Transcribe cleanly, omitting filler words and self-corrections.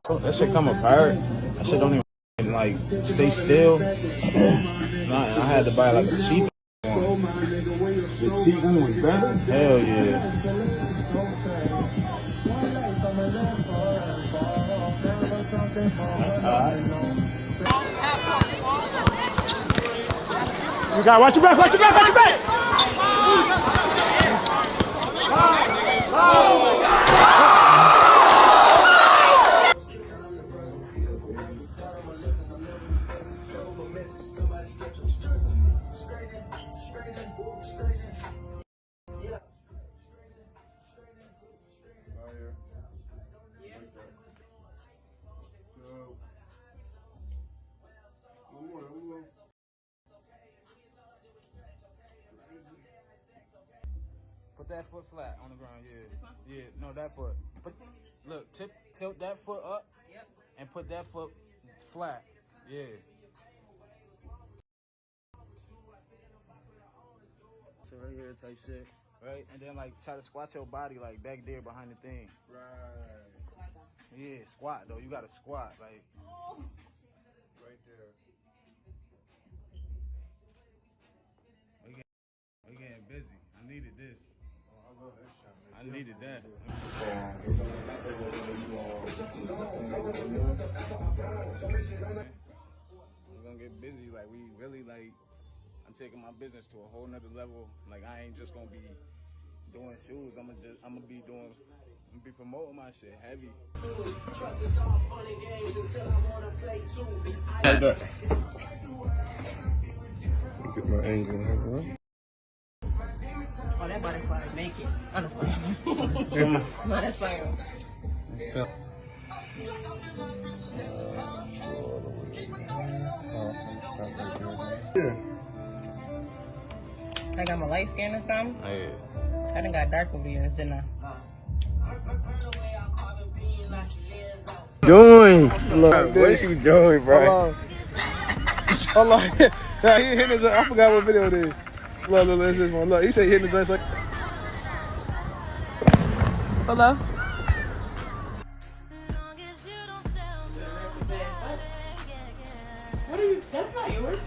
That shit come apart. That shit don't even like stay still. Nah, I had to buy like a cheap one. The cheap one was better? Hell yeah. You got watch your back, watch your back, watch your back! Put that foot flat on the ground, yeah. Yeah, no, that foot. Look, tilt that foot up and put that foot flat. Yeah. So right here type shit, right? And then like try to squat your body like back there behind the thing. Right. Yeah, squat though. You gotta squat like Right there. we getting busy. I needed this. Oh, I love that shot. I needed that. We're gonna get busy. Like we really like. I'm taking my business to a whole nother level. Like I ain't just gonna be doing shoes. I'm gonna be promoting my shit heavy. Like that. Get my angle. Oh, that butterfly make it. No, that's fine. So. Yeah. I got my light skin or something. Oh, yeah. I done got dark over here, didn't I? Doing? What are you doing, bro? Hold on. Nah, he hitting the, I forgot what video it is. Look, it's this one. Look, he said he hitting the joints like. Hello? What are you? That's not yours.